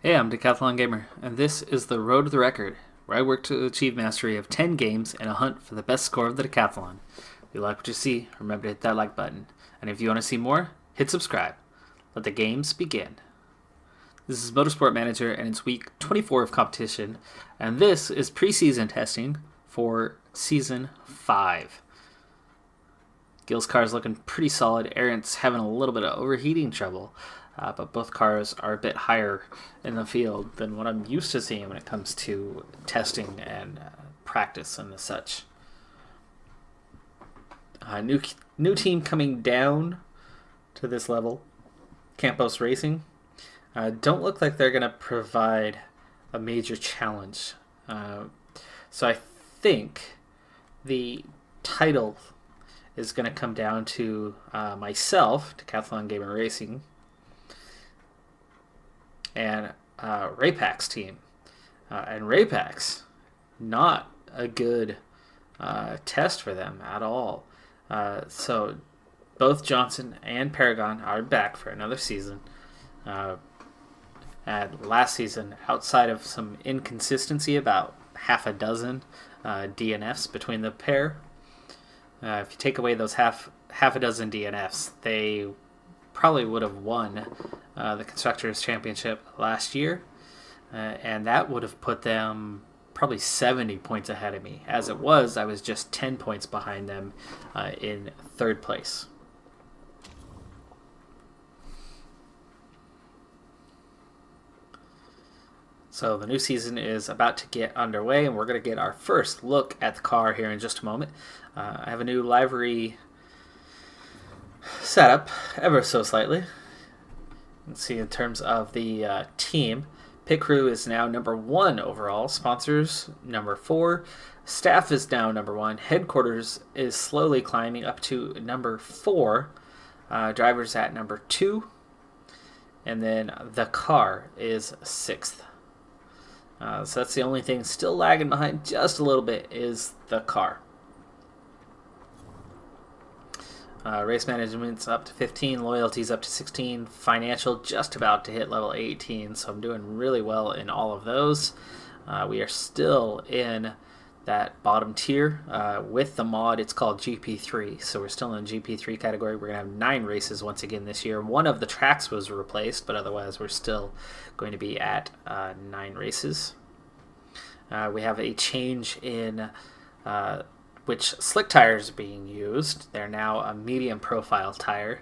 Hey, I'm Decathlon Gamer, and this is the Road to the Record, where I work to achieve mastery of 10 games in a hunt for the best score of the Decathlon. If you like what you see, remember to hit that like button. And if you want to see more, hit subscribe. Let the games begin. This is Motorsport Manager, and it's week 24 of competition, and this is preseason testing for Season 5. Gil's car is looking pretty solid. Aaron's having a little bit of overheating trouble, but both cars are a bit higher in the field than what I'm used to seeing when it comes to testing and practice and the such. New team coming down to this level, Campos Racing. Don't look like they're going to provide a major challenge. So I think the title is going to come down to myself, Decathlon Gamer Racing, and Raypack's team. And Raypack's not a good test for them at all. So both Johnson and Paragon are back for another season. And last season, outside of some inconsistency, about half a dozen DNFs between the pair. If you take away those half a dozen DNFs, they probably would have won the Constructors' Championship last year, and that would have put them probably 70 points ahead of me. As it was, I was just 10 points behind them in third place. So the new season is about to get underway, and we're going to get our first look at the car here in just a moment. I have a new livery setup, ever so slightly. You can see in terms of the team, Pit Crew is now number 1 overall, sponsors number 4, staff is now number 1, headquarters is slowly climbing up to number 4, drivers at number 2, and then the car is 6th. So that's the only thing still lagging behind just a little bit is the car. Race management's up to 15, loyalty's up to 16, financial just about to hit level 18, so I'm doing really well in all of those. We are still in that bottom tier. With the mod, it's called GP3, so we're still in the GP3 category. We're going to have 9 races once again this year. One of the tracks was replaced, but otherwise we're still going to be at 9 races. We have a change in which slick tires are being used. They're now a medium profile tire.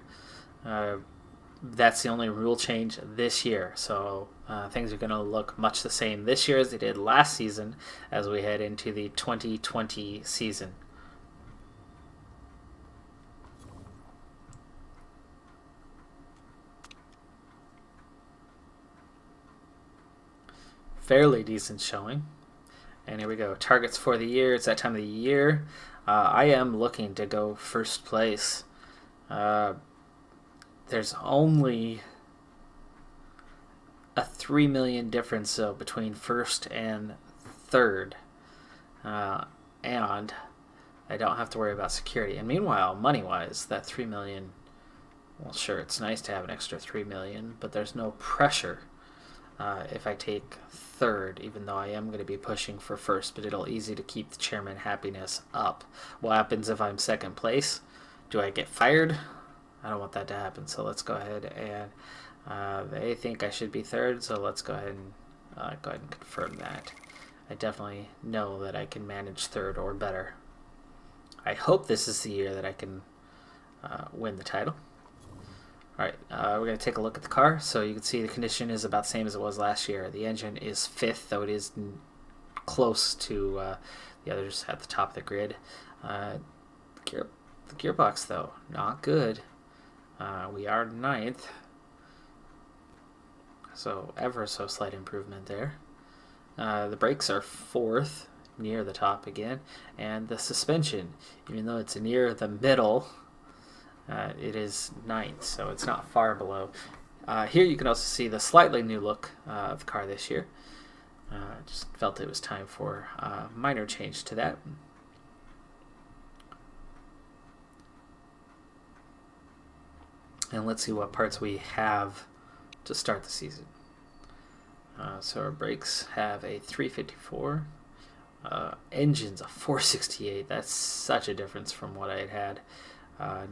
That's the only rule change this year. So things are going to look much the same this year as they did last season as we head into the 2020 season. Fairly decent showing. And here we go. Targets for the year. It's that time of the year. I am looking to go first place. There's only a 3 million difference though between first and third. And I don't have to worry about security. And meanwhile, money-wise, that 3 million, well, sure, it's nice to have an extra 3 million, but there's no pressure if I take third, even though I am going to be pushing for first, but it'll easy to keep the chairman happiness up. What happens if I'm second place? Do I get fired? I don't want that to happen, so let's go ahead and they think I should be third, so let's go ahead and confirm that. I definitely know that I can manage third or better. I hope this is the year that I can win the title. Alright, we're going to take a look at the car. So you can see the condition is about the same as it was last year. The engine is 5th, though it is close to the others at the top of the grid. The gearbox, though, not good. We are 9th. So ever so slight improvement there. The brakes are 4th, near the top again. And the suspension, even though it's near the middle, it is 9th, so it's not far below. Here you can also see the slightly new look of the car this year. Just felt it was time for a minor change to that. And let's see what parts we have to start the season. So our brakes have a 354. Engine's a 468. That's such a difference from what I had.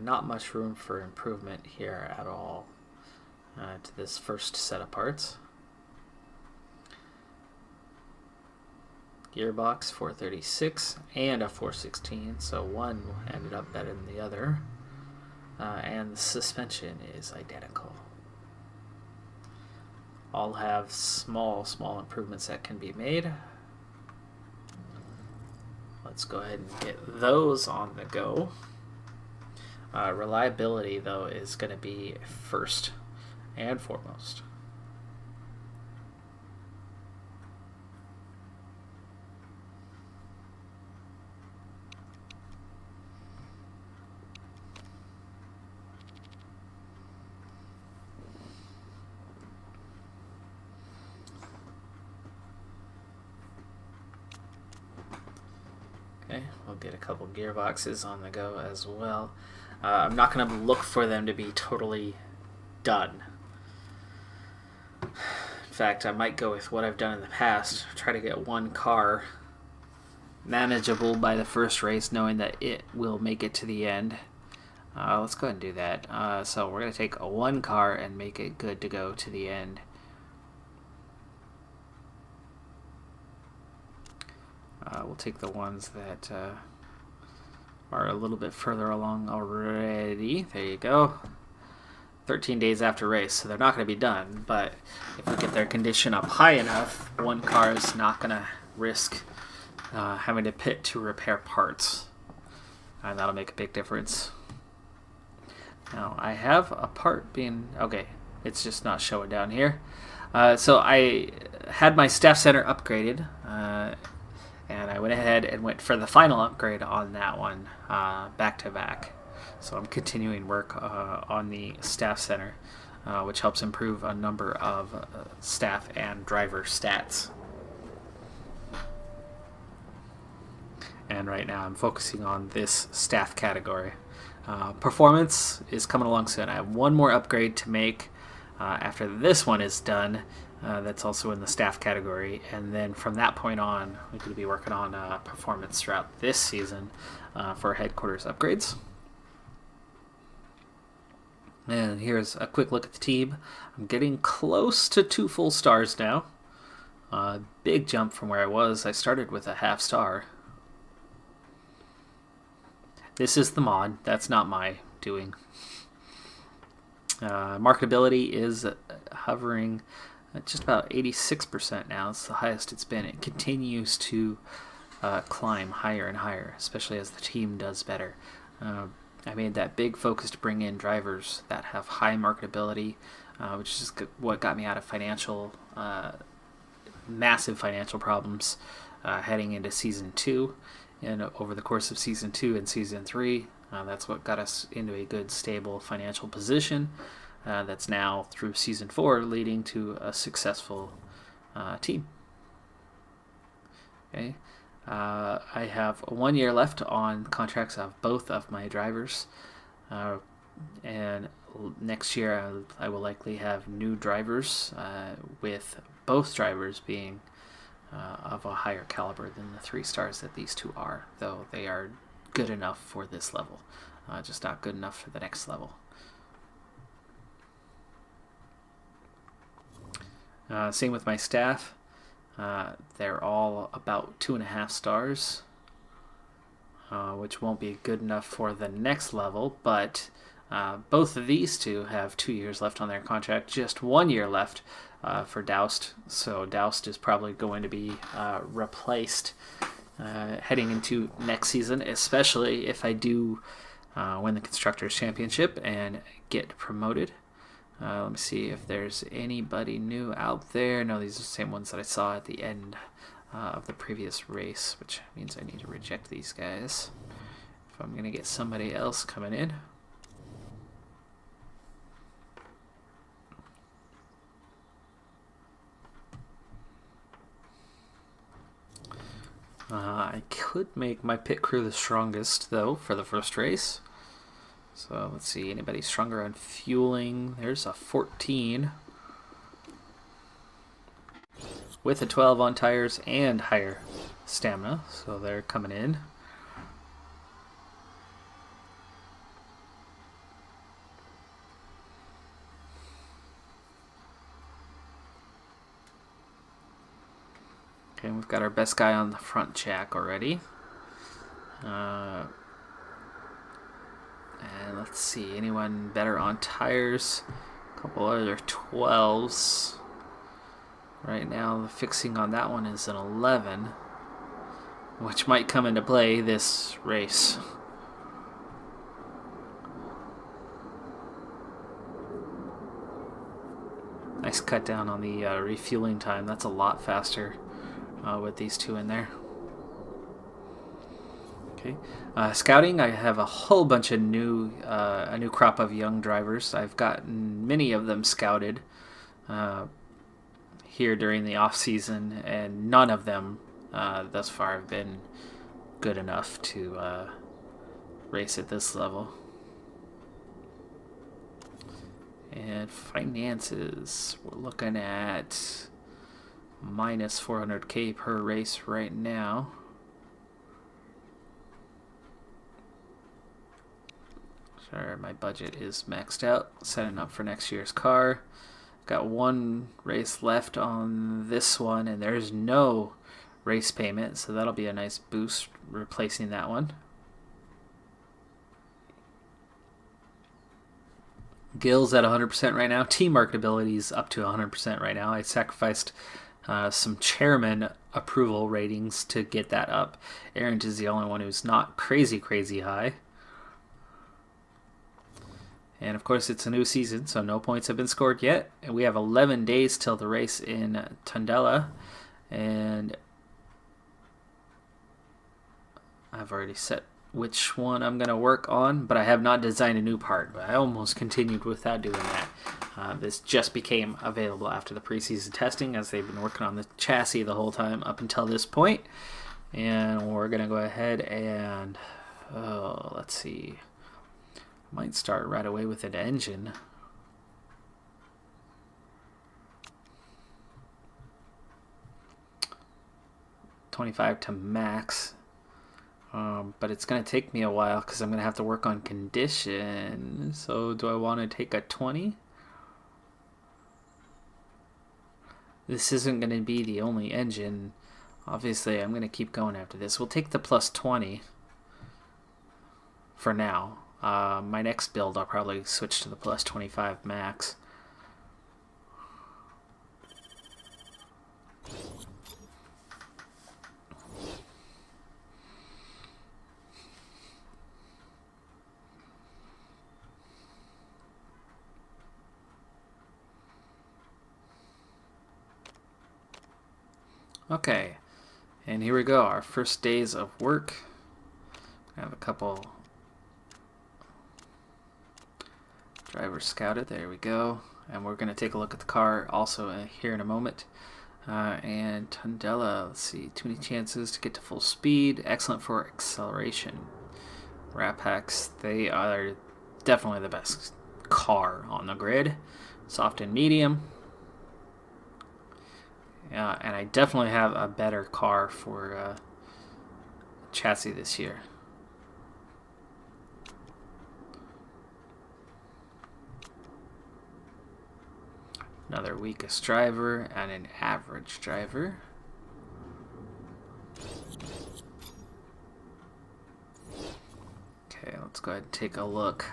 Not much room for improvement here at all to this first set of parts. Gearbox 436 and a 416, so one ended up better than the other. And the suspension is identical. All have small improvements that can be made. Let's go ahead and get those on the go. Reliability, though, is going to be first and foremost. Okay, we'll get a couple gearboxes on the go as well. I'm not going to look for them to be totally done. In fact, I might go with what I've done in the past. Try to get one car manageable by the first race, knowing that it will make it to the end. Let's go ahead and do that. So we're going to take one car and make it good to go to the end. We'll take the ones that are a little bit further along already. There you go. 13 days after race, so they're not going to be done, but if we get their condition up high enough, one car is not going to risk having to pit to repair parts, and that'll make a big difference. Now, I have a part being... okay, it's just not showing down here. So I had my staff center upgraded, and I went ahead and went for the final upgrade on that one, back to back. So I'm continuing work on the staff center, which helps improve a number of staff and driver stats. And right now I'm focusing on this staff category. Performance is coming along soon. I have one more upgrade to make after this one is done. That's also in the staff category, and then from that point on, we're going to be working on performance throughout this season for headquarters upgrades. And here's a quick look at the team. I'm getting close to 2 full stars now. Big jump from where I was. I started with a half star. This is the mod. That's not my doing. Marketability is hovering at just about 86% now. It's the highest it's been. It continues to climb higher and higher, especially as the team does better. I made that big focus to bring in drivers that have high marketability, which is what got me out of massive financial problems heading into Season 2. And over the course of Season 2 and Season 3, that's what got us into a good, stable financial position. That's now through Season 4 leading to a successful team. Okay, I have 1 year left on contracts of both of my drivers, and next year I will likely have new drivers, with both drivers being of a higher caliber than the 3 stars that these two are, though they are good enough for this level, just not good enough for the next level. Same with my staff. They're all about 2.5 stars, which won't be good enough for the next level, but both of these two have 2 years left on their contract, just 1 year left for Doust, so Doust is probably going to be replaced heading into next season, especially if I do win the Constructors' Championship and get promoted. Let me see if there's anybody new out there. No, these are the same ones that I saw at the end of the previous race, which means I need to reject these guys if I'm going to get somebody else coming in. I could make my pit crew the strongest, though, for the first race. So let's see, anybody stronger on fueling? There's a 14. with a 12 on tires and higher stamina, so they're coming in. Okay, we've got our best guy on the front jack already. And let's see, anyone better on tires? A couple other 12s. Right now, the fixing on that one is an 11, which might come into play this race. Nice cut down on the refueling time. That's a lot faster with these two in there. Okay, scouting. I have a whole bunch of a new crop of young drivers. I've gotten many of them scouted here during the off season, and none of them thus far have been good enough to race at this level. And finances, we're looking at minus 400k per race right now. Sorry, my budget is maxed out. Setting up for next year's car. Got one race left on this one, and there's no race payment, so that'll be a nice boost replacing that one. Gill's at 100% right now. Team marketability is up to 100% right now. I sacrificed some chairman approval ratings to get that up. Arendt is the only one who's not crazy high. And of course, it's a new season, so no points have been scored yet. And we have 11 days till the race in Tundela. And I've already set which one I'm going to work on, but I have not designed a new part. I almost continued without doing that. This just became available after the preseason testing, as they've been working on the chassis the whole time up until this point. And we're going to go ahead and, let's see. Might start right away with an engine. $25 to max. But it's going to take me a while because I'm going to have to work on condition. So do I want to take a 20? This isn't going to be the only engine. Obviously, I'm going to keep going after this. We'll take the plus 20 for now. My next build, I'll probably switch to the plus 25 max. Okay, and here we go, our first days of work. I have a couple drivers scouted, there we go. And we're going to take a look at the car also here in a moment. And Tundela, let's see, too many chances to get to full speed, excellent for acceleration. Rat Packs, they are definitely the best car on the grid. Soft and medium. And I definitely have a better car for chassis this year. Another weakest driver and an average driver. Okay, let's go ahead and take a look.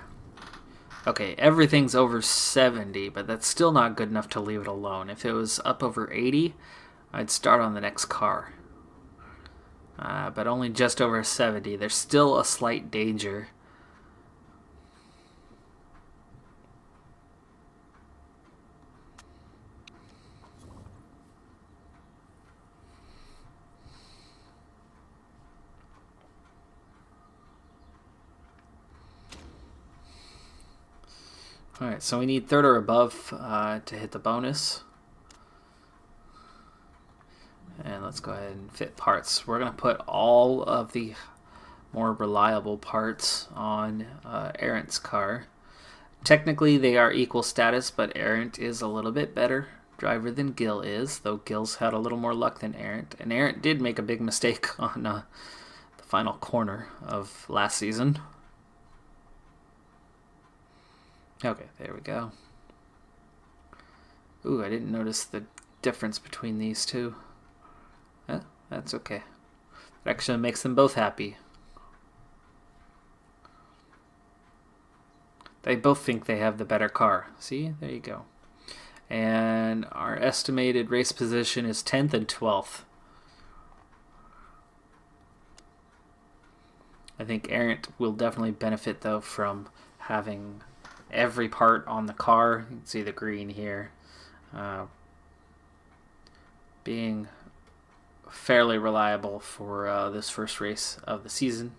Okay, everything's over 70, but that's still not good enough to leave it alone. If it was up over 80, I'd start on the next car. But only just over 70. There's still a slight danger. Alright, so we need third or above to hit the bonus. And let's go ahead and fit parts. We're going to put all of the more reliable parts on Arendt's car. Technically they are equal status, but Arendt is a little bit better driver than Gil is, though Gil's had a little more luck than Arent. And Arent did make a big mistake on the final corner of last season. Okay, there we go. Ooh, I didn't notice the difference between these two. That's okay. It actually makes them both happy. They both think they have the better car. See? There you go. And our estimated race position is 10th and 12th. I think Arent will definitely benefit, though, from having every part on the car. You can see the green here. Being fairly reliable for this first race of the season.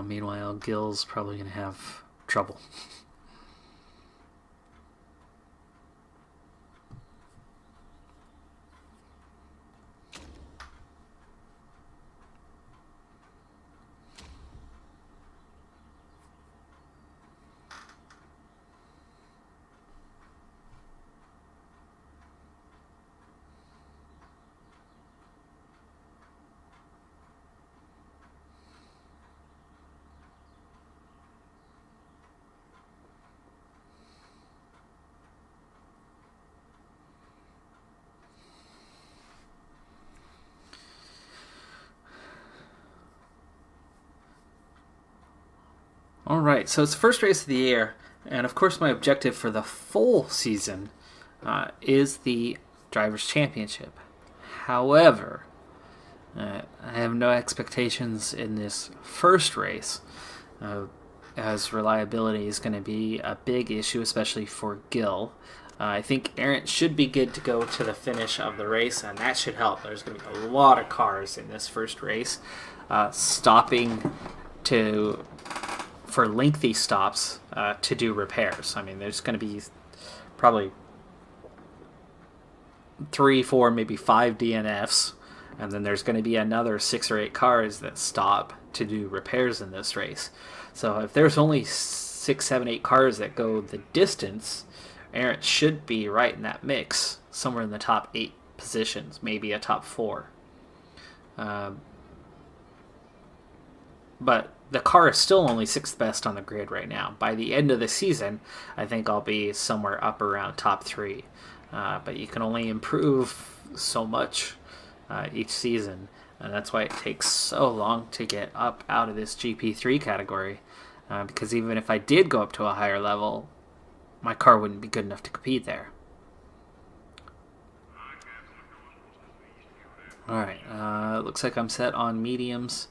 Meanwhile, Gil's probably going to have trouble. All right, so it's the first race of the year, and of course my objective for the full season is the Drivers' Championship. However, I have no expectations in this first race, as reliability is going to be a big issue, especially for Gil. I think Arent should be good to go to the finish of the race, and that should help. There's going to be a lot of cars in this first race, stopping for lengthy stops to do repairs. I mean, there's going to be probably 3, 4, maybe 5 DNFs, and then there's going to be another 6 or 8 cars that stop to do repairs in this race. So if there's only 6, 7, 8 cars that go the distance, Arent should be right in that mix, somewhere in the top 8 positions, maybe a top 4. But the car is still only 6th best on the grid right now. By the end of the season, I think I'll be somewhere up around top 3. But you can only improve so much each season, and that's why it takes so long to get up out of this GP3 category. Because even if I did go up to a higher level, my car wouldn't be good enough to compete there. Alright, looks like I'm set on mediums.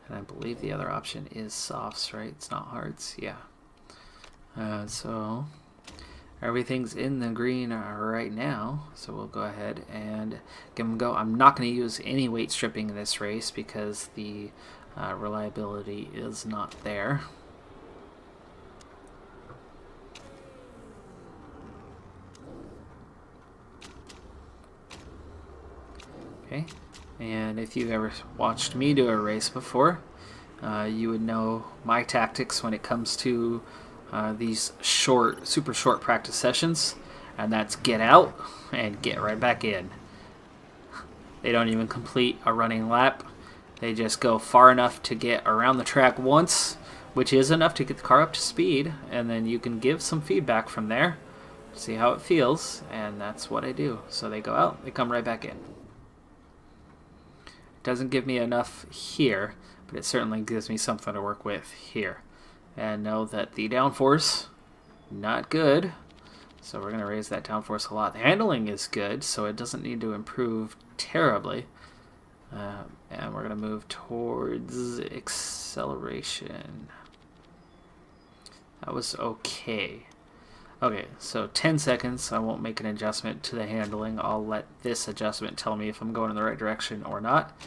And I believe the other option is softs, right? It's not hards. Yeah. So everything's in the green right now. So we'll go ahead and give them a go. I'm not going to use any weight stripping in this race because the reliability is not there. Okay. And if you've ever watched me do a race before, you would know my tactics when it comes to these super short practice sessions, and that's get out and get right back in. They don't even complete a running lap. They just go far enough to get around the track once, which is enough to get the car up to speed, and then you can give some feedback from there, see how it feels, and that's what I do. So they go out, they come right back in. Doesn't give me enough here, but it certainly gives me something to work with here. And know that the downforce, not good. So we're going to raise that downforce a lot. The handling is good, so it doesn't need to improve terribly. And we're going to move towards acceleration. That was okay. Okay, so 10 seconds. I won't make an adjustment to the handling. I'll let this adjustment tell me if I'm going in the right direction or not.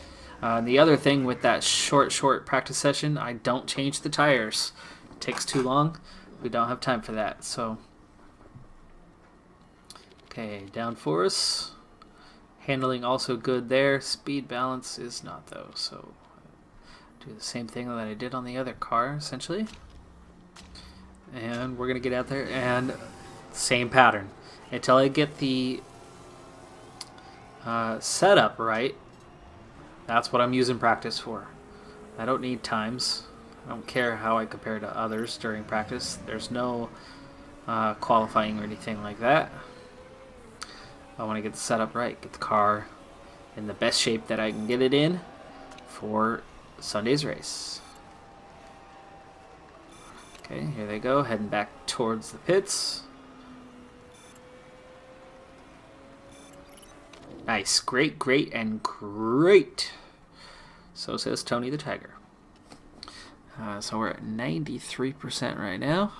The other thing with that short practice session, I don't change the tires. It takes too long. We don't have time for that. So, okay, downforce. Handling also good there. Speed balance is not, though. So Do the same thing that I did on the other car, essentially. And we're going to get out there and same pattern. Until I get the setup right, that's what I'm using practice for. I don't need times. I don't care how I compare to others during practice. There's no qualifying or anything like that. I want to get the setup right, get the car in the best shape that I can get it in for Sunday's race. Okay, here they go, heading back towards the pits. Nice, great, great, and great. So says Tony the Tiger. So we're at 93% right now.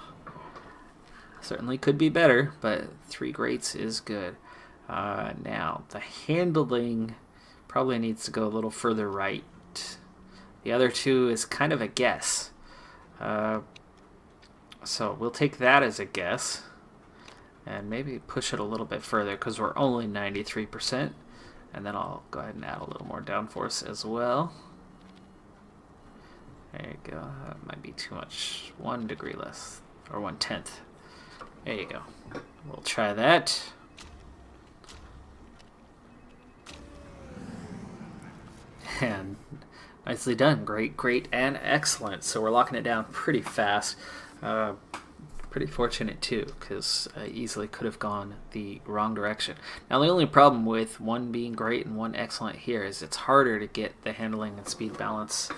Certainly could be better, but 3 greats is good. Now, the handling probably needs to go a little further right. The other 2 is kind of a guess. So we'll take that as a guess. And maybe push it a little bit further because we're only 93%. And then I'll go ahead and add a little more downforce as well. There you go. That might be too much. 1 degree less. Or 1/10. There you go. We'll try that. And nicely done. Great, great, and excellent. So we're locking it down pretty fast. Pretty fortunate too, because I easily could have gone the wrong direction. Now the only problem with 1 being great and 1 excellent here is it's harder to get the handling and speed balance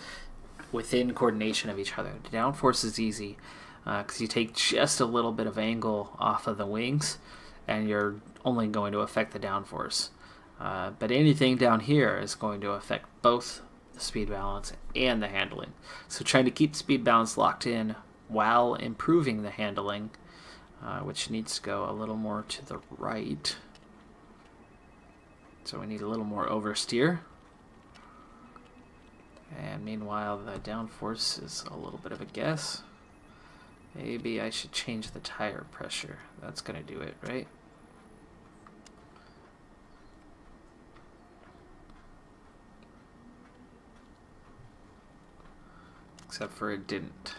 within coordination of each other. The downforce is easy because you take just a little bit of angle off of the wings and you're only going to affect the downforce. But anything down here is going to affect both the speed balance and the handling. So trying to keep speed balance locked in while improving the handling, which needs to go a little more to the right. So we need a little more oversteer. And meanwhile, the downforce is a little bit of a guess. Maybe I should change the tire pressure. That's going to do it, right? Except for it didn't.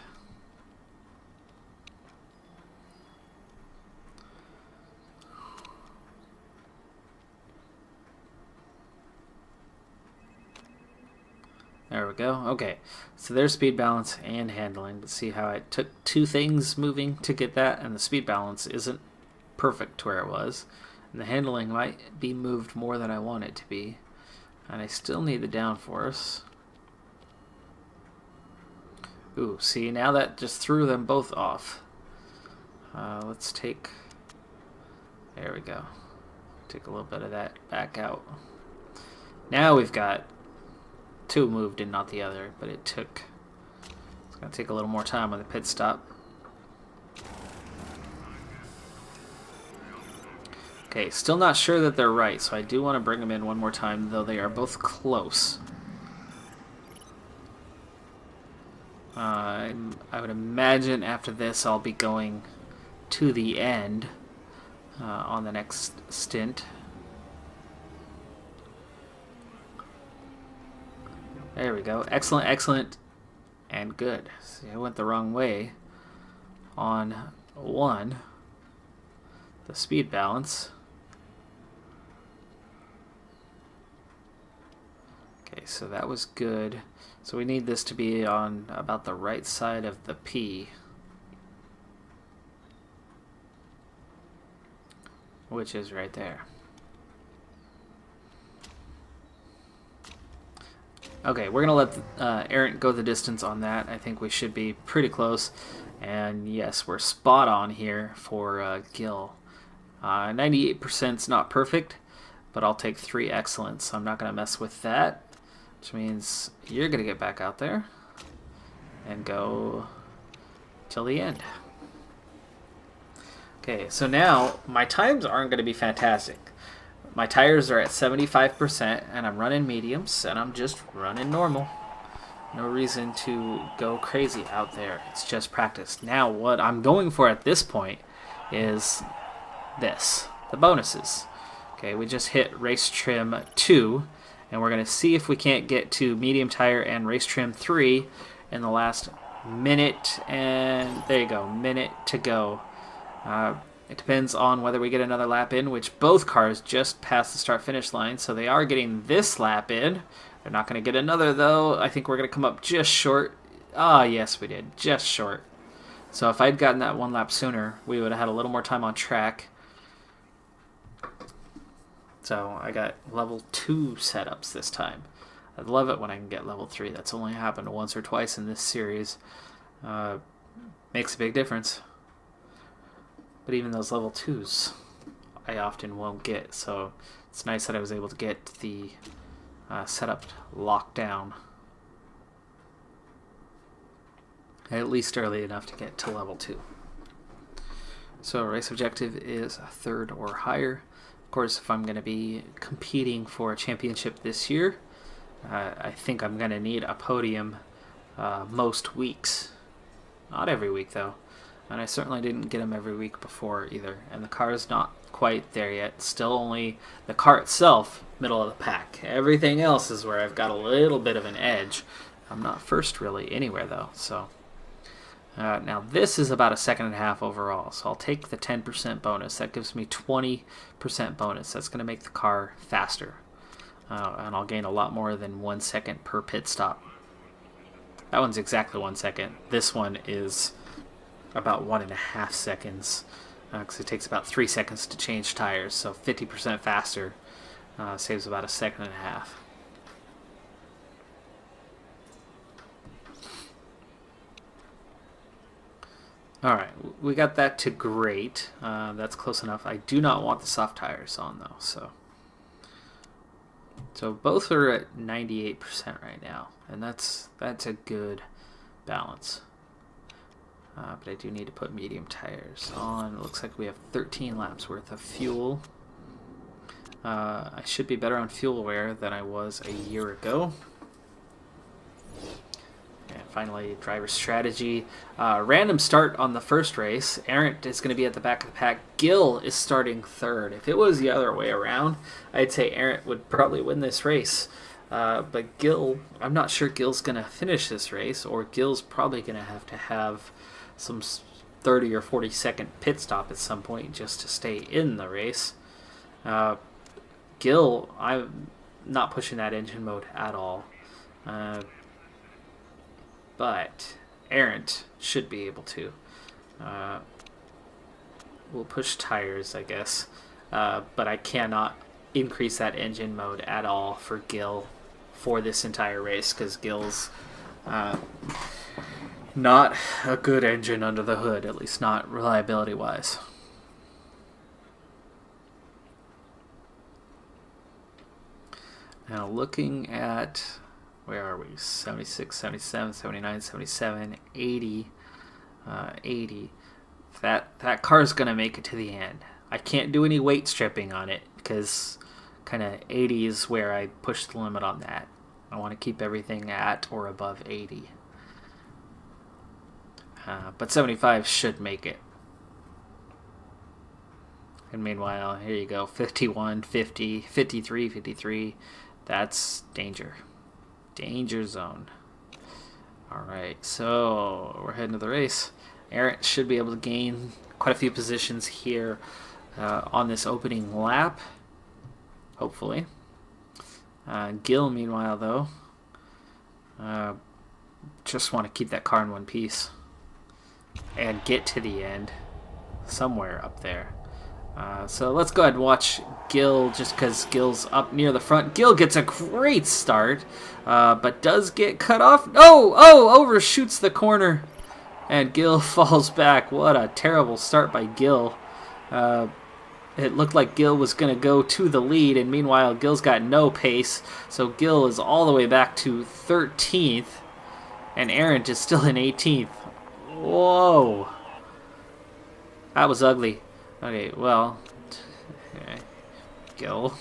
There we go. Okay, so there's speed balance and handling. But see how it took 2 things moving to get that, and the speed balance isn't perfect to where it was. And the handling might be moved more than I want it to be. And I still need the downforce. Ooh, see, now that just threw them both off. Let's take... There we go. Take a little bit of that back out. Now we've got 2 moved and not the other, but it's going to take a little more time on the pit stop. Okay, still not sure that they're right, so I do want to bring them in one more time, though they are both close. I would imagine after this I'll be going to the end on the next stint. There we go. Excellent, excellent, and good. See, I went the wrong way on 1, the speed balance. Okay, so that was good. So we need this to be on about the right side of the P, which is right there. Okay, we're going to let Aaron go the distance on that. I think we should be pretty close. And yes, we're spot on here for Gil. 98% is not perfect, but I'll take 3 excellents. I'm not going to mess with that, which means you're going to get back out there and go till the end. Okay, so now my times aren't going to be fantastic. My tires are at 75%, and I'm running mediums, and I'm just running normal. No reason to go crazy out there. It's just practice. Now, what I'm going for at this point is this, the bonuses. Okay, we just hit race trim 2, And we're going to see if we can't get to medium tire and race trim 3 in the last minute. And there you go, minute to go. It depends on whether we get another lap in, which both cars just passed the start-finish line, so they are getting this lap in. They're not going to get another, though. I think we're going to come up just short. Ah, yes, we did. Just short. So if I'd gotten that 1 lap sooner, we would have had a little more time on track. So I got level 2 setups this time. I love it when I can get level 3. That's only happened once or twice in this series. Makes a big difference. But even those level 2s, I often won't get. So it's nice that I was able to get the setup locked down. At least early enough to get to level 2. So race objective is a 3rd or higher. Of course, if I'm going to be competing for a championship this year, I think I'm going to need a podium most weeks. Not every week, though. And I certainly didn't get them every week before either. And the car is not quite there yet. Still only the car itself, middle of the pack. Everything else is where I've got a little bit of an edge. I'm not first really anywhere, though. So now this is about a 2.5 seconds overall. So I'll take the 10% bonus. That gives me 20% bonus. That's going to make the car faster. And I'll gain a lot more than 1 second per pit stop. That one's exactly 1 second. This one is about 1.5 seconds, because it takes about 3 seconds to change tires, so 50% faster saves about 1.5 seconds. Alright, we got that to great. That's close enough. I do not want the soft tires on, though, so both are at 98% right now, and that's a good balance. But I do need to put medium tires on. It looks like we have 13 laps worth of fuel. I should be better on fuel wear than I was a year ago. And finally, driver strategy. Random start on the first race. Arndt is going to be at the back of the pack. Gill is starting 3rd. If it was the other way around, I'd say Arndt would probably win this race. But Gill, I'm not sure Gill's going to finish this race, or Gill's probably going to have some 30 or 40 second pit stop at some point just to stay in the race. Gill, I'm not pushing that engine mode at all. But Arndt should be able to. We'll push tires, I guess. But I cannot increase that engine mode at all for Gill for this entire race, because Gill's not a good engine under the hood, at least not reliability-wise. Now looking at, where are we? 76, 77, 79, 77, 80, 80. That car's going to make it to the end. I can't do any weight stripping on it because kind of 80 is where I push the limit on that. I want to keep everything at or above 80. But 75 should make it. And meanwhile, here you go, 51, 50, 53, 53. That's danger. Danger zone. Alright, so we're heading to the race. Arndt should be able to gain quite a few positions here on this opening lap. Hopefully. Gill, meanwhile, though, just want to keep that car in one piece and get to the end somewhere up there. So let's go ahead and watch Gill, just because Gill's up near the front. Gill gets a great start, but does get cut off. Overshoots the corner, and Gill falls back. What a terrible start by Gill. It looked like Gill was going to go to the lead, and meanwhile Gill's got no pace, so Gill is all the way back to 13th, and Arndt is still in 18th. Whoa. That was ugly. Okay, well, Gill,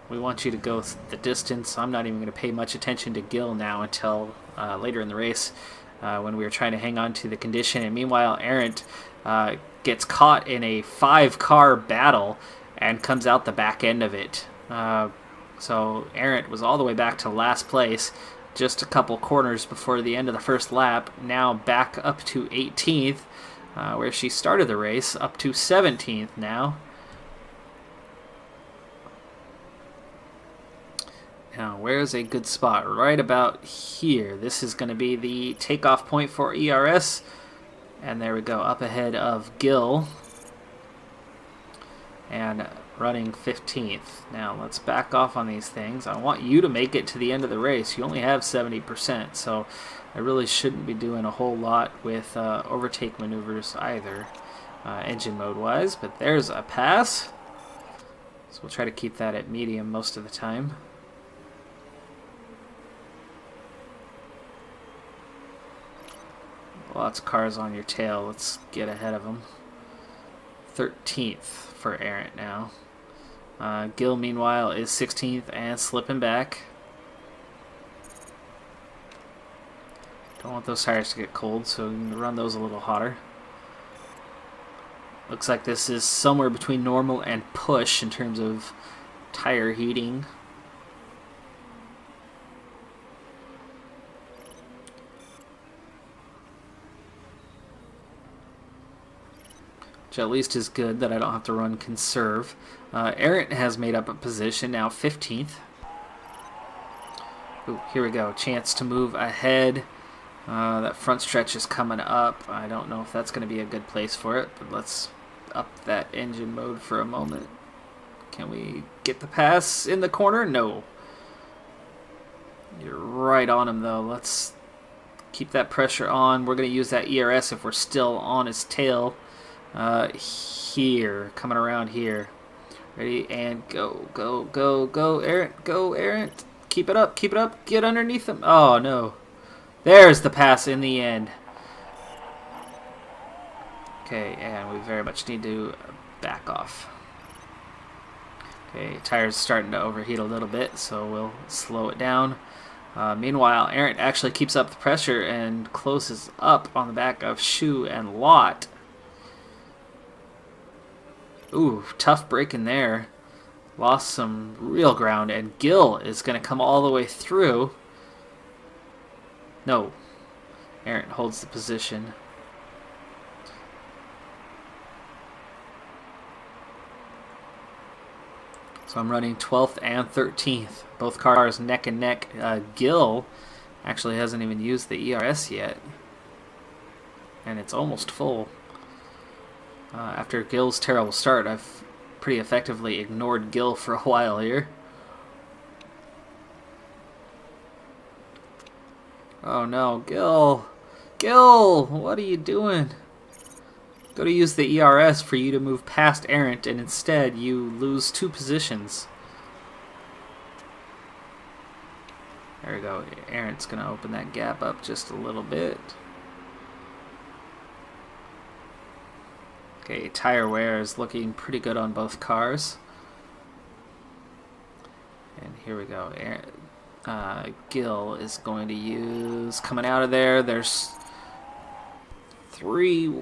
we want you to go the distance. I'm not even going to pay much attention to Gill now until later in the race when we were trying to hang on to the condition. And meanwhile, Arndt gets caught in a 5-car battle and comes out the back end of it. So Arendt was all the way back to last place, just a couple corners before the end of the first lap. Now back up to 18th, where she started the race, up to 17th now. Now, where's a good spot? Right about here. This is going to be the takeoff point for ERS. And there we go, up ahead of Gill. And running 15th. Now, let's back off on these things. I want you to make it to the end of the race. You only have 70%, so I really shouldn't be doing a whole lot with overtake maneuvers either, engine mode-wise. But there's a pass. So we'll try to keep that at medium most of the time. Lots of cars on your tail. Let's get ahead of them. 13th for Arendt now. Gill, meanwhile, is 16th and slipping back. Don't want those tires to get cold, so we can run those a little hotter. Looks like this is somewhere between normal and push in terms of tire heating. Which at least is good that I don't have to run conserve. Arendt has made up a position, now 15th. Ooh, here we go, chance to move ahead. That front stretch is coming up. I don't know if that's going to be a good place for it, but let's up that engine mode for a moment. Can we get the pass in the corner? No. You're right on him, though. Let's keep that pressure on. We're going to use that ERS if we're still on his tail. Here, coming around here. Ready, and go, go, go, go, Arendt, go, Arendt. Keep it up, get underneath him. Oh, no. There's the pass in the end. Okay, and we very much need to back off. Okay, tire's starting to overheat a little bit, so we'll slow it down. Meanwhile, Arendt actually keeps up the pressure and closes up on the back of Shu and Lott. Ooh, tough break in there. Lost some real ground, and Gill is going to come all the way through. No. Arendt holds the position. So I'm running 12th and 13th. Both cars neck and neck. Gill actually hasn't even used the ERS yet. And it's almost full. After Gill's terrible start, I've pretty effectively ignored Gill for a while here. Oh no, Gill! Gill! What are you doing? Go to use the ERS for you to move past Arendt, and instead you lose 2 positions. There we go. Arendt's going to open that gap up just a little bit. Okay, tire wear is looking pretty good on both cars. And here we go. Gill is going to use, coming out of there, there's three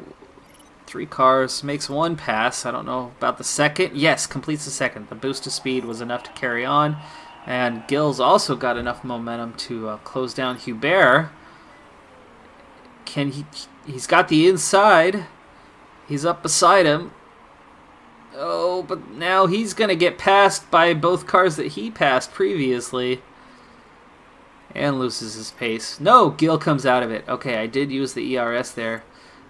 cars, makes 1 pass. I don't know about the second. Yes, completes the second. The boost of speed was enough to carry on. And Gill's also got enough momentum to close down Hubert. He's got the inside. He's up beside him. Oh, but now he's going to get passed by both cars that he passed previously. And loses his pace. No, Gill comes out of it. Okay, I did use the ERS there.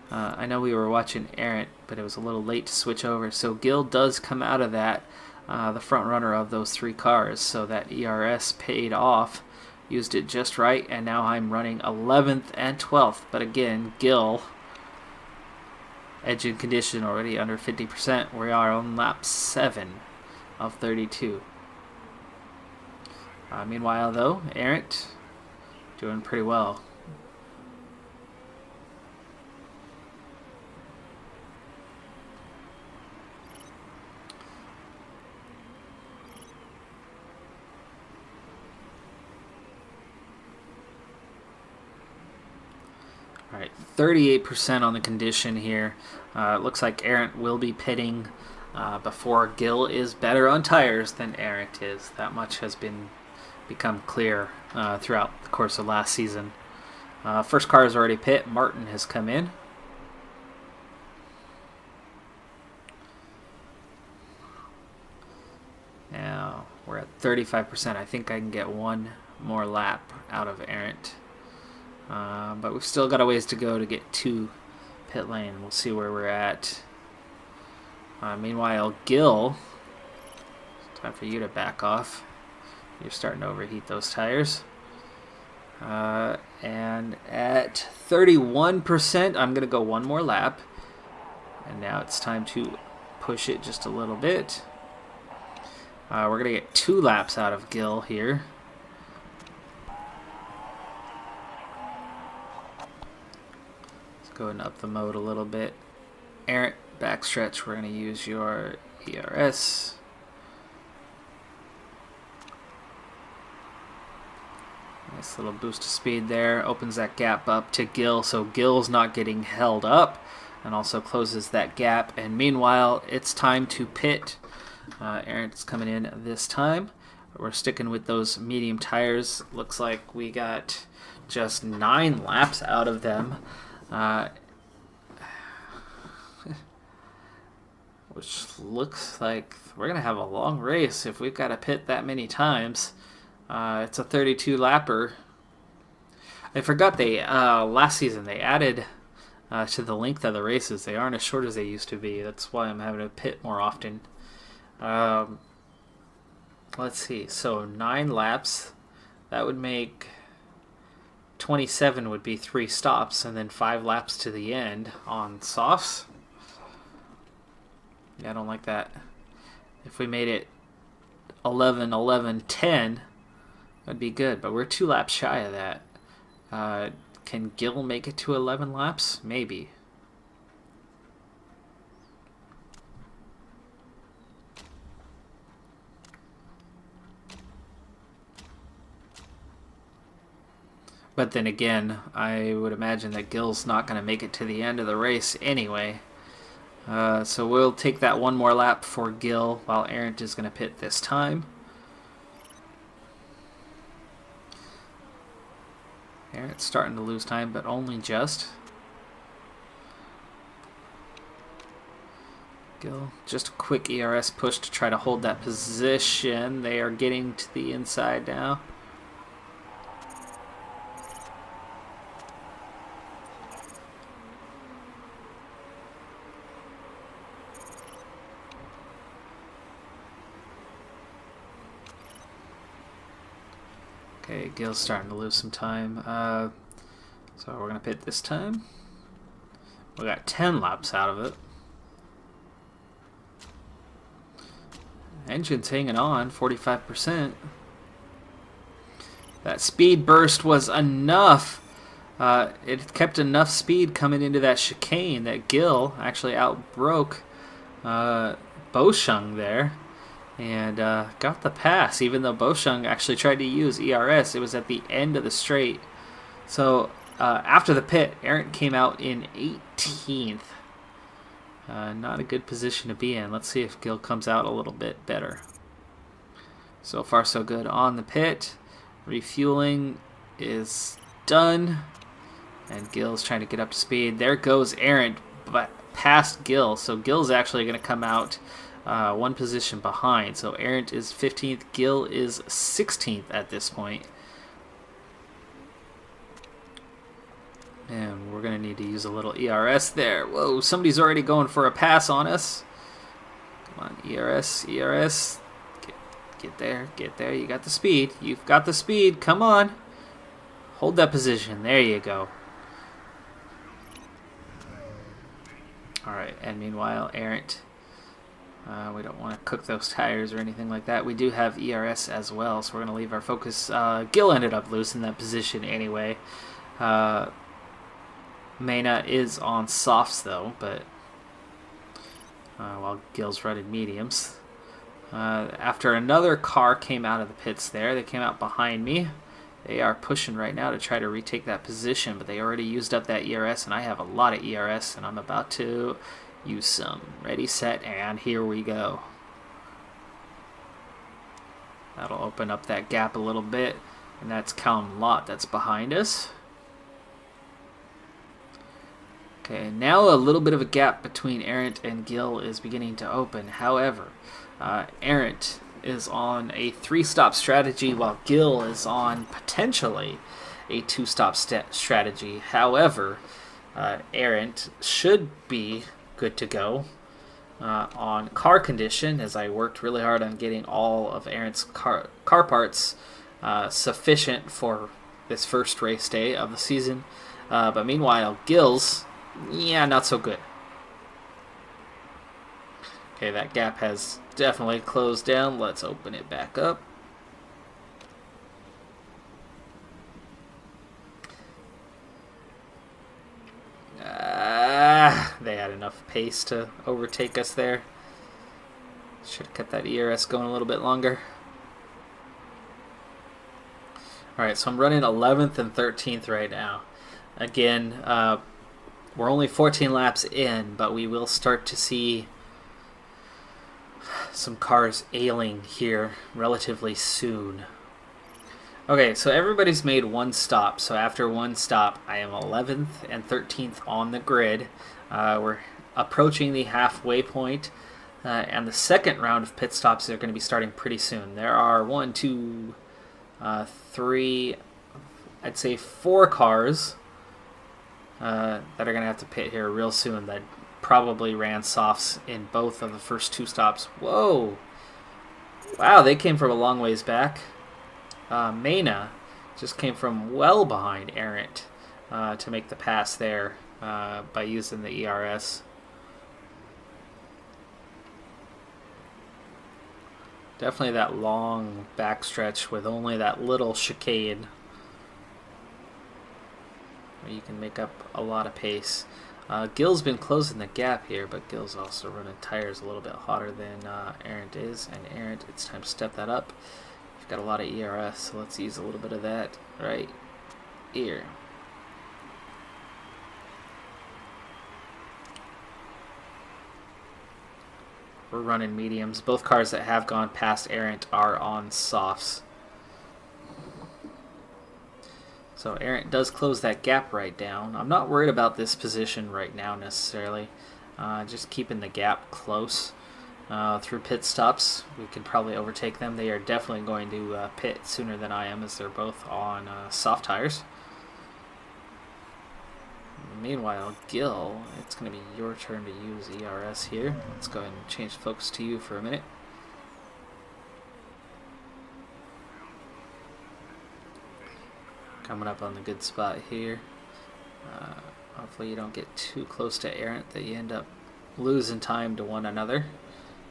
I know we were watching Arendt, but it was a little late to switch over. So Gill does come out of that, the front runner of those 3 cars. So that ERS paid off. Used it just right, and now I'm running 11th and 12th. But again, Gill, engine condition already under 50%. We are on lap 7 of 32. Meanwhile, though, Arendt doing pretty well. Alright, 38% on the condition here. It looks like Arendt will be pitting before Gill is better on tires than Arendt is. That much has become clear throughout the course of last season. First car is already pit. Martin has come in. Now we're at 35%. I think I can get one more lap out of Arendt. But we've still got a ways to go to get to pit lane. We'll see where we're at. Meanwhile, Gill, time for you to back off. You're starting to overheat those tires. And at 31%, I'm going to go one more lap. And now it's time to push it just a little bit. We're going to get 2 laps out of Gill here. Let's go and up the mode a little bit. Arendt, backstretch, we're going to use your ERS. Nice little boost of speed there. Opens that gap up to Gill, so Gill's not getting held up, and also closes that gap. And meanwhile, it's time to pit. Arendt's coming in this time. We're sticking with those medium tires. Looks like we got just 9 laps out of them. Which looks like we're going to have a long race if we've got to pit that many times. It's a 32 lapper. I forgot they last season they added to the length of the races. They aren't as short as they used to be. That's why I'm having to pit more often. Let's see. So 9 laps. That would make 27 would be 3 stops, and then 5 laps to the end on softs. Yeah, I don't like that. If we made it 11, 11, 10, that'd be good. But we're 2 laps shy of that. Can Gill make it to 11 laps? Maybe. But then again, I would imagine that Gill's not going to make it to the end of the race anyway. So we'll take that one more lap for Gill while Arendt is going to pit this time. Arendt's starting to lose time, but only just. Gill, just a quick ERS push to try to hold that position. They are getting to the inside now. Okay, Gill's starting to lose some time. So we're going to pit this time. We got 10 laps out of it. Engine's hanging on, 45%. That speed burst was enough. It kept enough speed coming into that chicane that Gill actually outbroke Boschung there. And got the pass, even though Boschung actually tried to use ERS. It was at the end of the straight. So after the pit, Arendt came out in 18th. Not a good position to be in. Let's see if Gill comes out a little bit better. So far, so good on the pit. Refueling is done. And Gill's trying to get up to speed. There goes Arendt, but past Gill. So Gill's actually going to come out one position behind. So Arendt is 15th, Gill is 16th at this point. And we're going to need to use a little ERS there. Whoa, somebody's already going for a pass on us. Come on, ERS, ERS. Get there, get there. You got the speed. You've got the speed. Come on. Hold that position. There you go. All right, and meanwhile, Arendt. We don't want to cook those tires or anything like that. We do have ERS as well, so we're going to leave our focus. Gill ended up losing that position anyway. Mena is on softs, though, but while Gill's running mediums. After another car came out of the pits there, they came out behind me. They are pushing right now to try to retake that position, but they already used up that ERS, and I have a lot of ERS, and I'm about to use some. Ready, set, and here we go. That'll open up that gap a little bit, and that's Callum Lott that's behind us. Okay, now a little bit of a gap between Arendt and Gill is beginning to open. However, Arendt is on a 3-stop strategy while Gill is on potentially a 2-stop strategy. However, Arendt should be good to go on car condition, as I worked really hard on getting all of Arendt's car parts sufficient for this first race day of the season. But meanwhile, Gill's, yeah, not so good. Okay, that gap has definitely closed down. Let's open it back up. They had enough pace to overtake us there. Should have kept that ERS going a little bit longer. Alright, so I'm running 11th and 13th right now. Again, we're only 14 laps in, but we will start to see some cars ailing here relatively soon. Okay, so everybody's made one stop. So after one stop, I am 11th and 13th on the grid. We're approaching the halfway point, and the second round of pit stops are going to be starting pretty soon. There are 1, 2, 3, I'd say 4 cars that are going to have to pit here real soon that probably ran softs in both of the first 2 stops. Whoa! Wow, they came from a long ways back. Mena just came from well behind Arendt to make the pass there by using the ERS. Definitely that long backstretch with only that little chicane where you can make up a lot of pace. Gill's been closing the gap here, but Gill's also running tires a little bit hotter than Arendt is, and Arendt, it's time to step that up. We've got a lot of ERS, so let's use a little bit of that right here. We're running mediums. Both cars that have gone past Arendt are on softs. So Arendt does close that gap right down. I'm not worried about this position right now necessarily. Just keeping the gap close. Through pit stops, we could probably overtake them. They are definitely going to pit sooner than I am, as they're both on soft tires. Meanwhile, Gill, it's going to be your turn to use ERS here. Let's go ahead and change focus to you for a minute. Coming up on the good spot here. Hopefully you don't get too close to Arendt that you end up losing time to one another,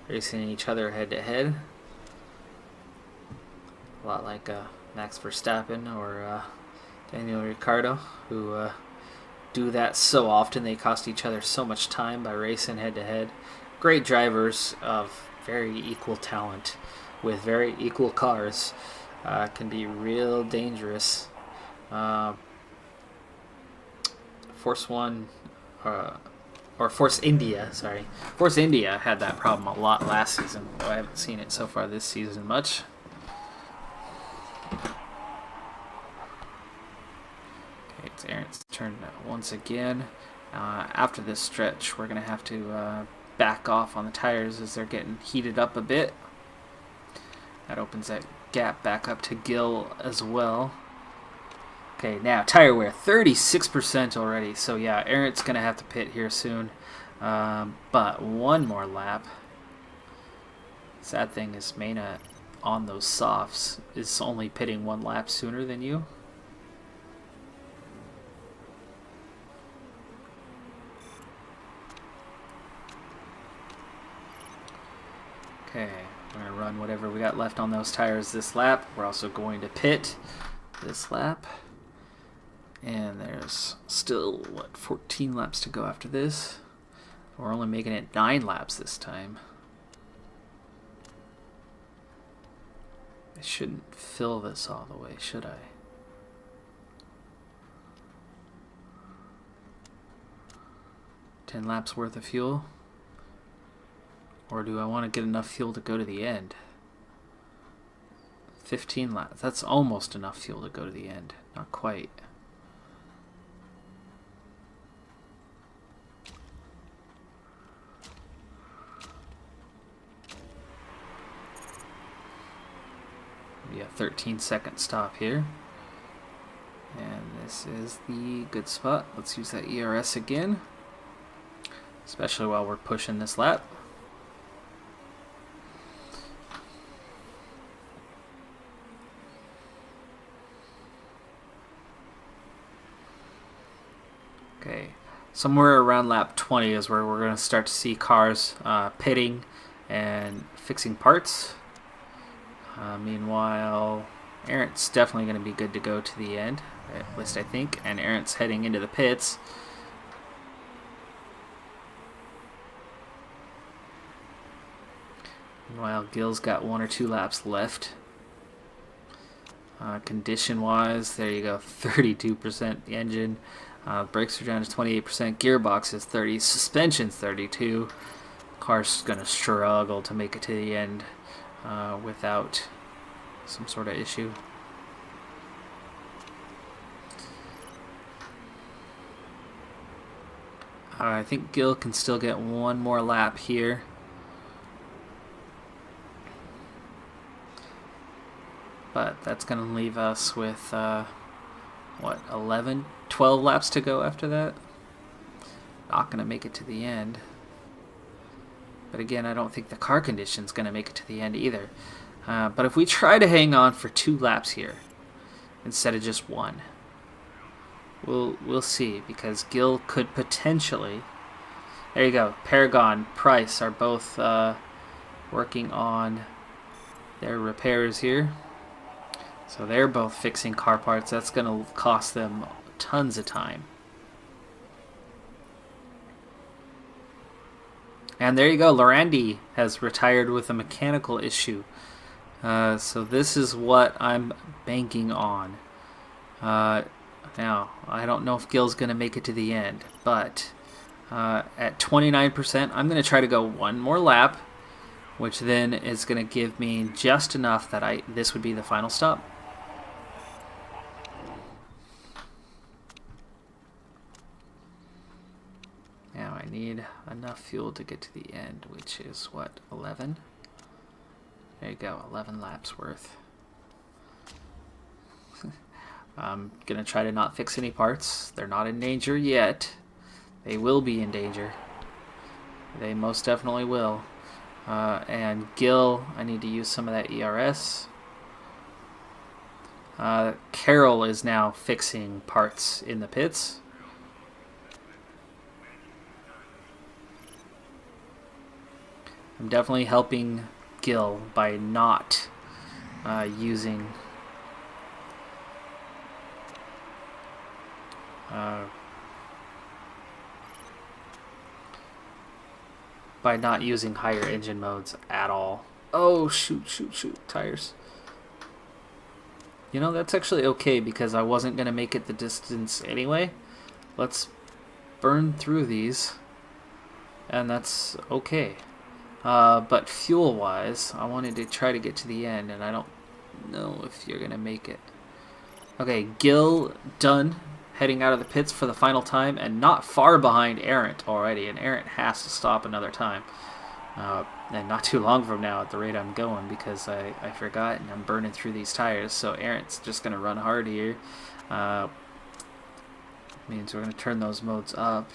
racing each other head to head. A lot like Max Verstappen or Daniel Ricciardo, who do that so often. They cost each other so much time by racing head to head. Great drivers of very equal talent with very equal cars can be real dangerous. Force India had that problem a lot last season, though I haven't seen it so far this season much. Okay, it's Arendt's turn once again. After this stretch, we're going to have to back off on the tires as they're getting heated up a bit. That opens that gap back up to Gill as well. Okay, now tire wear, 36% already. So yeah, Arendt's going to have to pit here soon. But one more lap. Sad thing is Mena on those softs is only pitting 1 lap sooner than you. Okay, we're going to run whatever we got left on those tires this lap. We're also going to pit this lap. And there's still, 14 laps to go after this. We're only making it 9 laps this time. I shouldn't fill this all the way, should I? $10 laps worth of fuel. Or do I want to get enough fuel to go to the end? 15 laps. That's almost enough fuel to go to the end. Not quite. Be a 13-second stop here. And this is the good spot. Let's use that ERS again. Especially while we're pushing this lap. Okay, somewhere around lap 20 is where we're going to start to see cars pitting and fixing parts. Meanwhile, Arendt's definitely going to be good to go to the end, at least I think, and Arendt's heading into the pits. Meanwhile, Gill's got 1 or 2 laps left. Condition-wise, there you go, 32% engine. Brakes are down to 28%. Gearbox is 30. Suspension's 32. Car's going to struggle to make it to the end without some sort of issue. I think Gill can still get 1 more lap here. But that's going to leave us with, what, 12 laps to go after that? Not going to make it to the end. But again, I don't think the car condition's going to make it to the end either. But if we try to hang on for 2 laps here, instead of just 1, we'll see, because Gill could potentially... There you go. Paragon, Price are both working on their repairs here. So they're both fixing car parts. That's going to cost them tons of time. And there you go. Lorandi has retired with a mechanical issue. So this is what I'm banking on. Now, I don't know if Gill's going to make it to the end, but at 29%, I'm going to try to go 1 more lap, which then is going to give me just enough that this would be the final stop. Now I need enough fuel to get to the end, which is, what, 11? There you go, 11 laps worth. I'm going to try to not fix any parts. They're not in danger yet. They will be in danger. They most definitely will. And Gill, I need to use some of that ERS. Carroll is now fixing parts in the pits. I'm definitely helping Gill by not using higher engine modes at all. Oh, shoot, tires. You know, that's actually okay because I wasn't going to make it the distance anyway. Let's burn through these, and that's okay. But fuel-wise, I wanted to try to get to the end, and I don't know if you're going to make it. Okay, Gill done, heading out of the pits for the final time, and not far behind Arendt already, and Arendt has to stop another time. And not too long from now at the rate I'm going, because I forgot, and I'm burning through these tires, so Arendt's just going to run hard here. Means we're going to turn those modes up.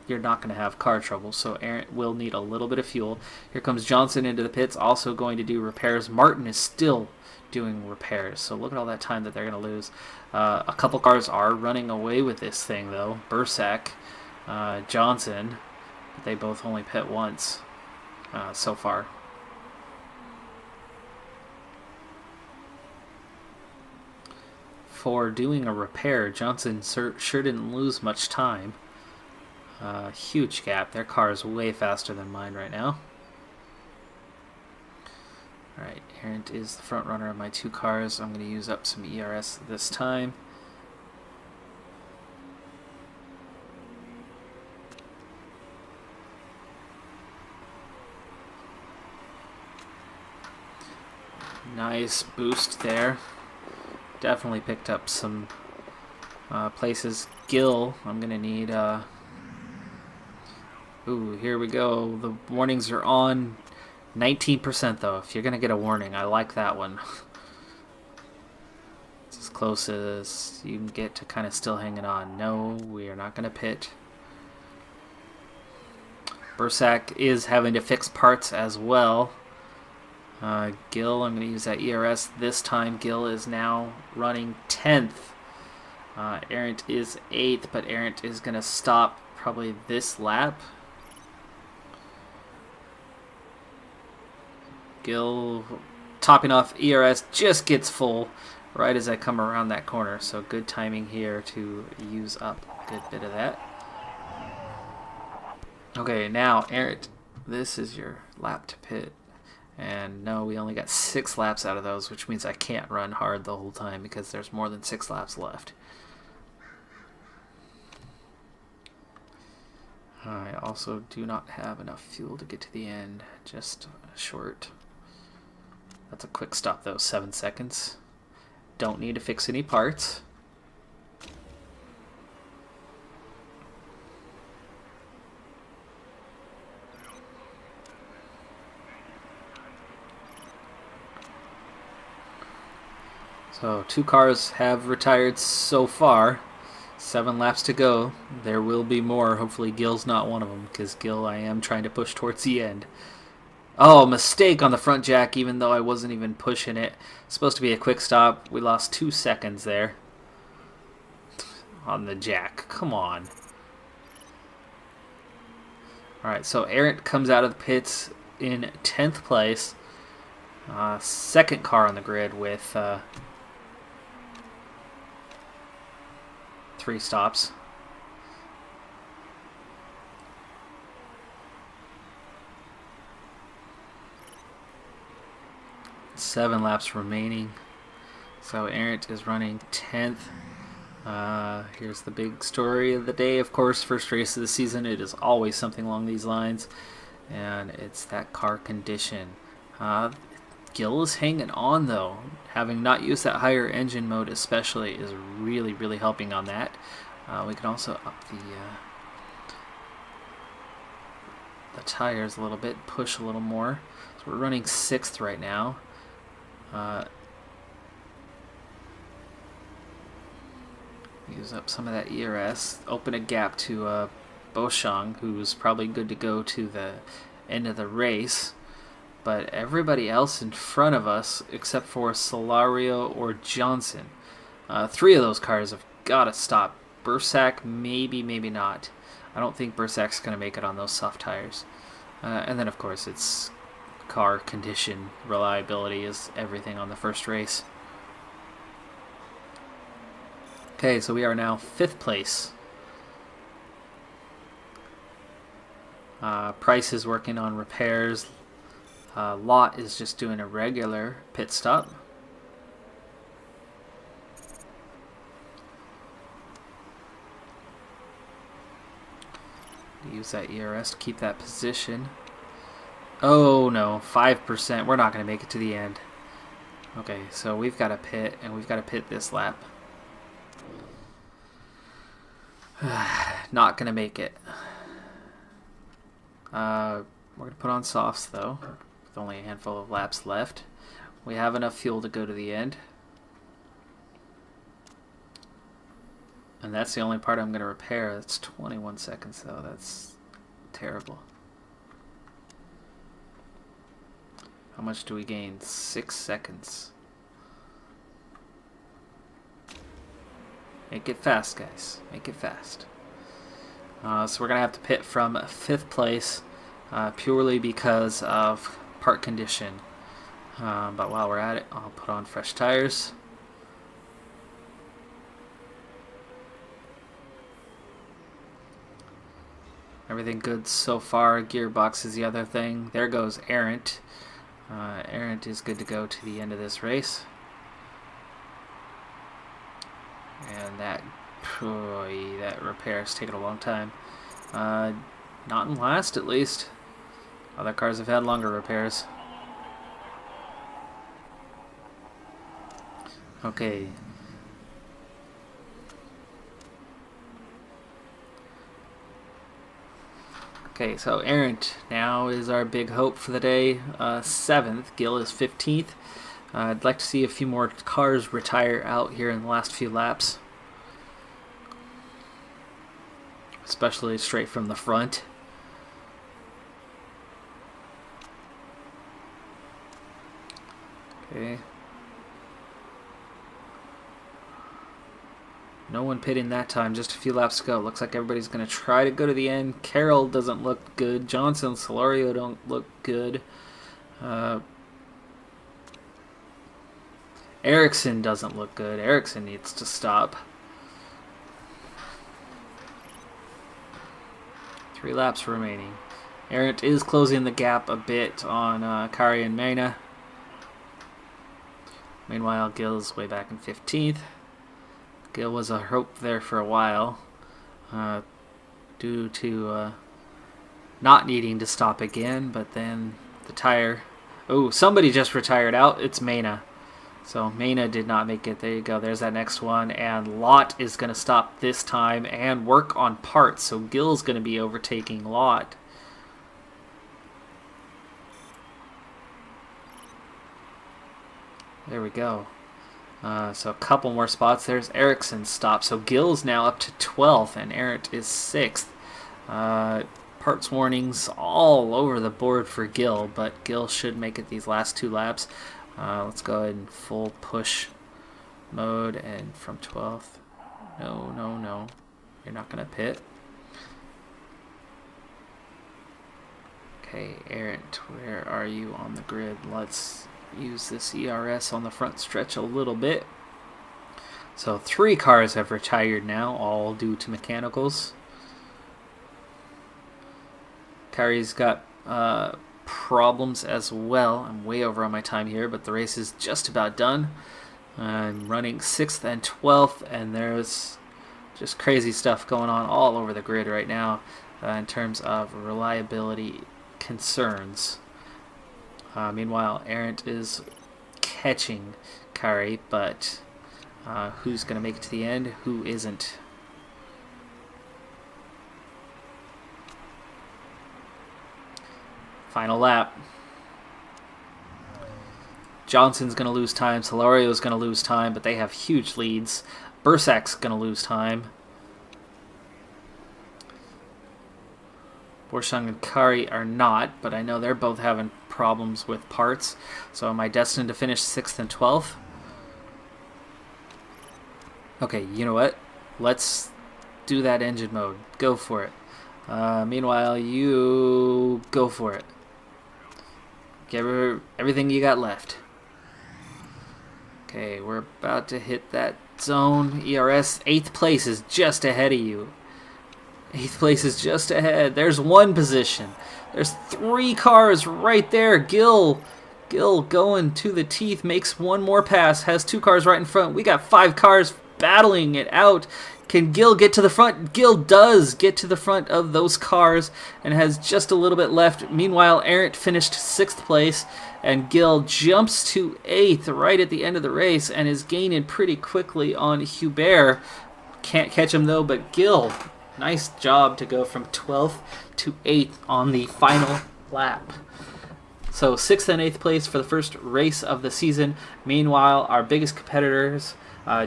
You're not going to have car trouble, so Arendt will need a little bit of fuel. Here comes Johnson into the pits, also going to do repairs. Martin is still doing repairs, so look at all that time that they're going to lose. A couple cars are running away with this thing, though. Bursack, Johnson, but they both only pit once so far. For doing a repair, Johnson sure didn't lose much time. Huge gap. Their car is way faster than mine right now. Alright, Arendt is the front runner of my 2 cars. I'm going to use up some ERS this time. Nice boost there. Definitely picked up some places. Gill, I'm going to need... Ooh, here we go. The warnings are on. 19% though. If you're going to get a warning, I like that one. It's as close as you can get to kind of still hanging on. No, we are not going to pit. Bursack is having to fix parts as well. Gill, I'm going to use that ERS this time. Gill is now running 10th. Errant is 8th, but Errant is going to stop probably this lap. Gill topping off. ERS just gets full right as I come around that corner, so good timing here to use up a good bit of that. Okay, now Errant, this is your lap to pit. And no, we only got 6 laps out of those, which means I can't run hard the whole time because there's more than 6 laps left. I also do not have enough fuel to get to the end, just short. That's a quick stop though, 7 seconds. Don't need to fix any parts. So 2 cars have retired so far. 7 laps to go. There will be more. Hopefully Gill's not one of them, because Gill I am trying to push towards the end. Oh, mistake on the front jack, even though I wasn't even pushing it. Supposed to be a quick stop. We lost 2 seconds there. On the jack. Come on. Alright, so Errant comes out of the pits in 10th place. Second car on the grid with 3 stops. Seven laps remaining. So Errant is running 10th. Here's the big story of the day, of course, first race of the season. It is always something along these lines, and it's that car condition. Gill is hanging on though. Having not used that higher engine mode especially is really, really helping on that. We can also up the tires a little bit, push a little more. So we're running 6th right now. Use up some of that ERS, open a gap to Boshang, who's probably good to go to the end of the race. But everybody else in front of us, except for Solario or Johnson, 3 of those cars have got to stop. Bursack, maybe, maybe not. I don't think Bursack's going to make it on those soft tires. And then, of course, it's car condition. Reliability is everything on the first race. Okay, so we are now 5th place. Price is working on repairs. Lot is just doing a regular pit stop. Use that ERS to keep that position. Oh no, 5%. We're not going to make it to the end. Okay, so we've got to pit, and we've got to pit this lap. Not going to make it. We're going to put on softs though, with only a handful of laps left. We have enough fuel to go to the end. And that's the only part I'm going to repair. That's 21 seconds though. That's terrible. How much do we gain? 6 seconds. Make it fast, guys. Make it fast. So we're going to have to pit from 5th place purely because of part condition. But while we're at it, I'll put on fresh tires. Everything good so far. Gearbox is the other thing. There goes Errant. Errant is good to go to the end of this race. And that repair is taking a long time. Not in last, at least. Other cars have had longer repairs. Okay. Okay, so Errant now is our big hope for the day. 7th. Gil is 15th. I'd like to see a few more cars retire out here in the last few laps. Especially straight from the front. Okay. No one pitting that time, just a few laps to go. Looks like everybody's going to try to go to the end. Carroll doesn't look good. Johnson and Solorio don't look good. Ericsson doesn't look good. Ericsson needs to stop. 3 laps remaining. Errant is closing the gap a bit on Kari and Mena. Meanwhile, Gil's way back in 15th. Gil was a hope there for a while due to not needing to stop again, but then the tire... Oh, somebody just retired out. It's Mena. So Mena did not make it. There you go. There's that next one. And Lott is going to stop this time and work on parts. So Gil's going to be overtaking Lott. There we go. So a couple more spots. There's Ericsson's stop. So Gil's now up to 12th and Errant is 6th. Parts warnings all over the board for Gil, but Gil should make it these last 2 laps. Let's go ahead and full push mode and from 12th. No. You're not going to pit. Okay, Errant, where are you on the grid? Let's use this ERS on the front stretch a little bit. So 3 cars have retired now, all due to mechanicals. Kari's got problems as well. I'm way over on my time here, but the race is just about done. I'm running 6th and 12th, and there's just crazy stuff going on all over the grid right now in terms of reliability concerns. Meanwhile, Errant is catching Kari, but who's going to make it to the end? Who isn't? Final lap. Johnson's going to lose time. Solorio's going to lose time, but they have huge leads. Bursak's going to lose time. Borshang and Kari are not, but I know they're both having problems with parts. So am I destined to finish 6th and 12th? Okay, you know what? Let's do that engine mode. Go for it. Meanwhile, you go for it. Give her everything you got left. Okay, we're about to hit that zone. ERS, 8th place is just ahead of you. 8th place is just ahead. There's 1 position. There's 3 cars right there. Gil going to the teeth, makes 1 more pass, has 2 cars right in front. We got 5 cars battling it out. Can Gil get to the front? Gil does get to the front of those cars and has just a little bit left. Meanwhile, Errant finished 6th place, and Gil jumps to 8th right at the end of the race and is gaining pretty quickly on Hubert. Can't catch him though, but Gil, nice job to go from 12th to 8th on the final lap. So 6th and 8th place for the first race of the season. Meanwhile, our biggest competitors,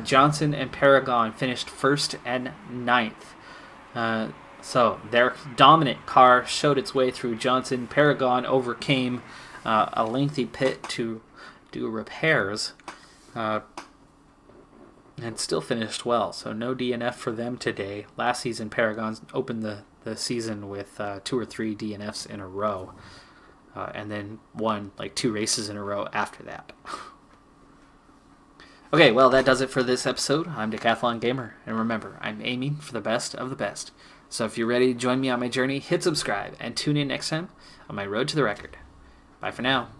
Johnson and Paragon, finished 1st and 9th. So their dominant car showed its way through Johnson. Paragon overcame a lengthy pit to do repairs and still finished well. So no DNF for them today. Last season, Paragon opened the season with 2 or 3 DNFs in a row and then won like 2 races in a row after that. Okay, well, that does it for this episode. I'm Decathlon Gamer, and remember, I'm aiming for the best of the best. So if you're ready to join me on my journey, hit subscribe, and tune in next time on my road to the record. Bye for now.